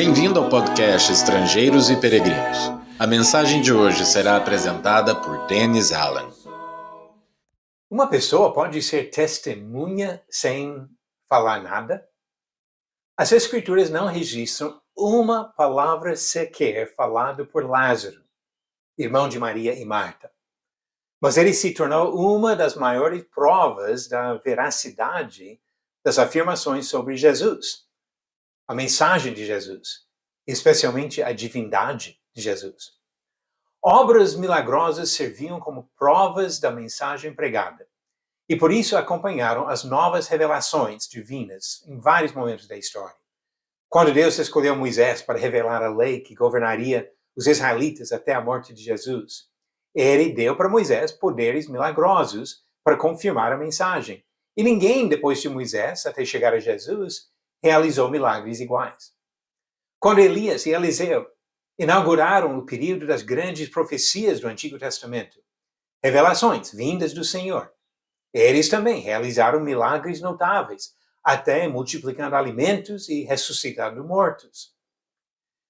Bem-vindo ao podcast Estrangeiros e Peregrinos. A mensagem de hoje será apresentada por Dennis Allen. Uma pessoa pode ser testemunha sem falar nada? As Escrituras não registram uma palavra sequer falada por Lázaro, irmão de Maria e Marta. Mas ele se tornou uma das maiores provas da veracidade das afirmações sobre Jesus, a mensagem de Jesus, especialmente a divindade de Jesus. Obras milagrosas serviam como provas da mensagem pregada, e por isso acompanharam as novas revelações divinas em vários momentos da história. Quando Deus escolheu Moisés para revelar a lei que governaria os israelitas até a morte de Jesus, ele deu para Moisés poderes milagrosos para confirmar a mensagem. E ninguém, depois de Moisés, até chegar a Jesus, realizou milagres iguais. Quando Elias e Eliseu inauguraram o período das grandes profecias do Antigo Testamento, revelações vindas do Senhor, eles também realizaram milagres notáveis, até multiplicando alimentos e ressuscitando mortos.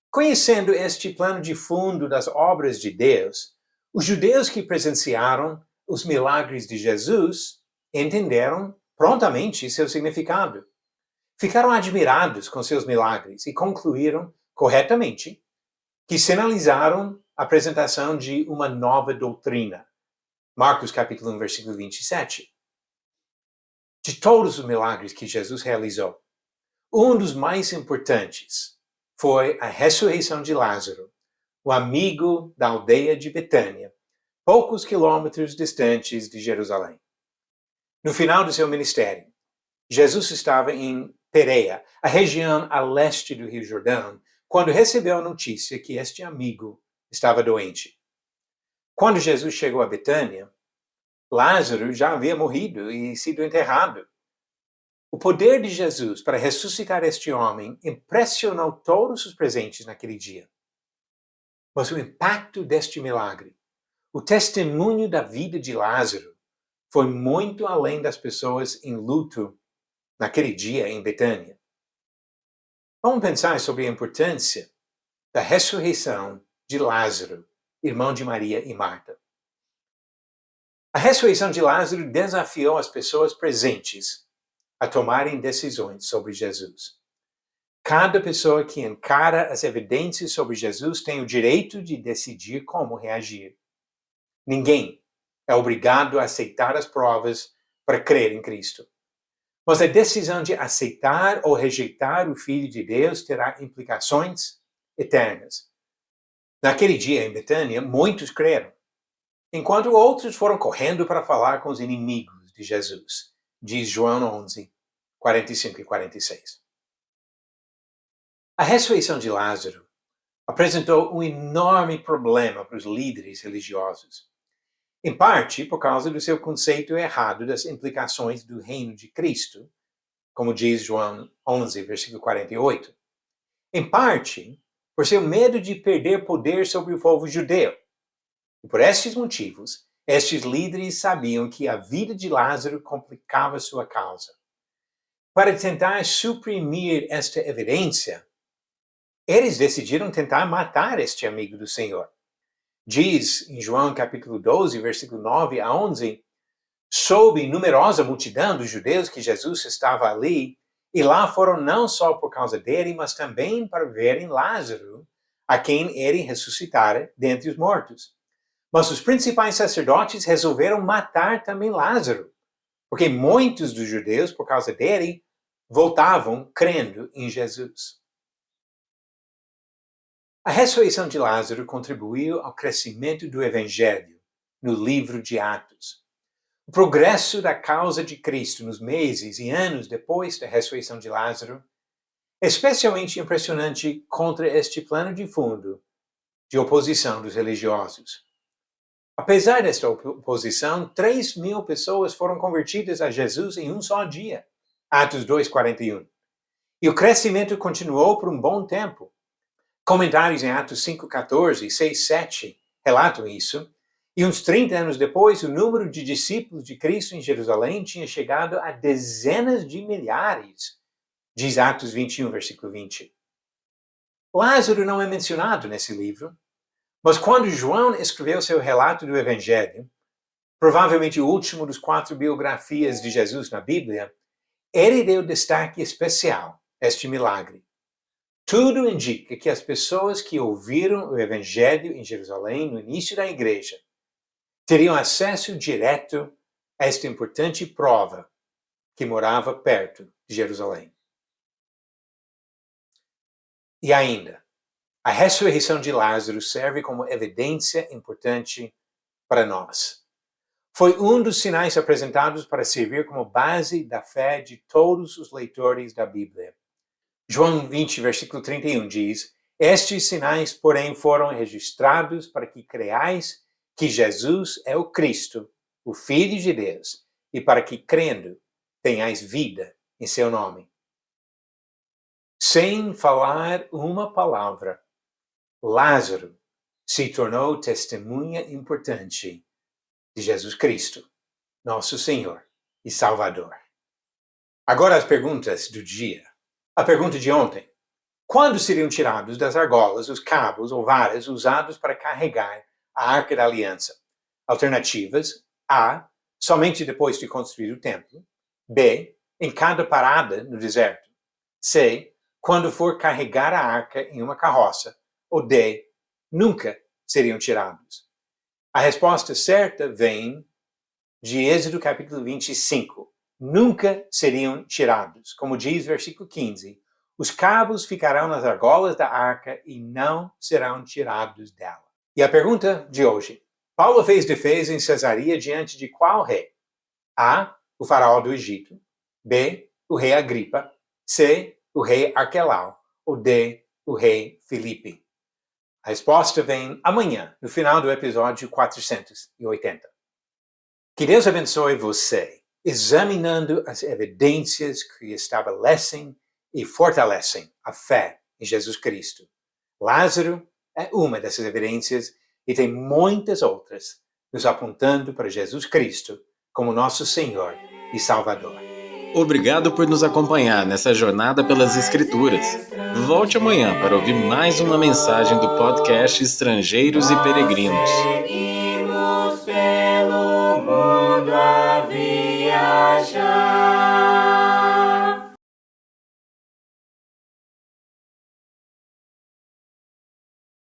Conhecendo este plano de fundo das obras de Deus, os judeus que presenciaram os milagres de Jesus entenderam prontamente seu significado. Ficaram admirados com seus milagres e concluíram corretamente que sinalizaram a apresentação de uma nova doutrina. Marcos capítulo 1, versículo 27. De todos os milagres que Jesus realizou, um dos mais importantes foi a ressurreição de Lázaro, o amigo da aldeia de Betânia, poucos quilômetros distantes de Jerusalém. No final do seu ministério, Jesus estava em Pereia, a região a leste do Rio Jordão, quando recebeu a notícia que este amigo estava doente. Quando Jesus chegou a Betânia, Lázaro já havia morrido e sido enterrado. O poder de Jesus para ressuscitar este homem impressionou todos os presentes naquele dia. Mas o impacto deste milagre, o testemunho da vida de Lázaro, foi muito além das pessoas em luto naquele dia em Betânia. Vamos pensar sobre a importância da ressurreição de Lázaro, irmão de Maria e Marta. A ressurreição de Lázaro desafiou as pessoas presentes a tomarem decisões sobre Jesus. Cada pessoa que encara as evidências sobre Jesus tem o direito de decidir como reagir. Ninguém é obrigado a aceitar as provas para crer em Cristo. Mas a decisão de aceitar ou rejeitar o Filho de Deus terá implicações eternas. Naquele dia em Betânia, muitos creram, enquanto outros foram correndo para falar com os inimigos de Jesus, diz João 11, 45 e 46. A ressurreição de Lázaro apresentou um enorme problema para os líderes religiosos. Em parte, por causa do seu conceito errado das implicações do reino de Cristo, como diz João 11, versículo 48. Em parte, por seu medo de perder poder sobre o povo judeu. E por estes motivos, estes líderes sabiam que a vida de Lázaro complicava sua causa. Para tentar suprimir esta evidência, eles decidiram tentar matar este amigo do Senhor. Diz em João capítulo 12, versículo 9 a 11, soube numerosa multidão dos judeus que Jesus estava ali, e lá foram não só por causa dele, mas também para verem Lázaro, a quem ele ressuscitara dentre os mortos. Mas os principais sacerdotes resolveram matar também Lázaro, porque muitos dos judeus, por causa dele, voltavam crendo em Jesus. A ressurreição de Lázaro contribuiu ao crescimento do Evangelho no livro de Atos. O progresso da causa de Cristo nos meses e anos depois da ressurreição de Lázaro é especialmente impressionante contra este plano de fundo de oposição dos religiosos. Apesar desta oposição, 3.000 pessoas foram convertidas a Jesus em um só dia, Atos 2:41. E o crescimento continuou por um bom tempo. Comentários em Atos 5:14 e 6:7 relatam isso, e uns 30 anos depois, o número de discípulos de Cristo em Jerusalém tinha chegado a dezenas de milhares, diz Atos 21, versículo 20. Lázaro não é mencionado nesse livro, mas quando João escreveu seu relato do Evangelho, provavelmente o último dos 4 biografias de Jesus na Bíblia, ele deu destaque especial a este milagre. Tudo indica que as pessoas que ouviram o Evangelho em Jerusalém no início da igreja teriam acesso direto a esta importante prova que morava perto de Jerusalém. E ainda, a ressurreição de Lázaro serve como evidência importante para nós. Foi um dos sinais apresentados para servir como base da fé de todos os leitores da Bíblia. João 20, versículo 31 diz: Estes sinais, porém, foram registrados para que creais que Jesus é o Cristo, o Filho de Deus, e para que, crendo, tenhais vida em seu nome. Sem falar uma palavra, Lázaro se tornou testemunha importante de Jesus Cristo, nosso Senhor e Salvador. Agora as perguntas do dia. A pergunta de ontem: quando seriam tirados das argolas os cabos ou varas usados para carregar a Arca da Aliança? Alternativas: A. Somente depois de construir o templo. B. Em cada parada no deserto. C. Quando for carregar a arca em uma carroça. Ou D. Nunca seriam tirados. A resposta certa vem de Êxodo capítulo 25. Nunca seriam tirados. Como diz versículo 15, os cabos ficarão nas argolas da arca e não serão tirados dela. E a pergunta de hoje: Paulo fez defesa em Cesareia diante de qual rei? A. O faraó do Egito. B. O rei Agripa. C. O rei Arquelau. Ou D. O rei Filipe. A resposta vem amanhã, no final do episódio 480. Que Deus abençoe você, examinando as evidências que estabelecem e fortalecem a fé em Jesus Cristo. Lázaro é uma dessas evidências e tem muitas outras, nos apontando para Jesus Cristo como nosso Senhor e Salvador. Obrigado por nos acompanhar nessa jornada pelas Escrituras. Volte amanhã para ouvir mais uma mensagem do podcast Estrangeiros e Peregrinos. Seguimos pelo mundo a viajar.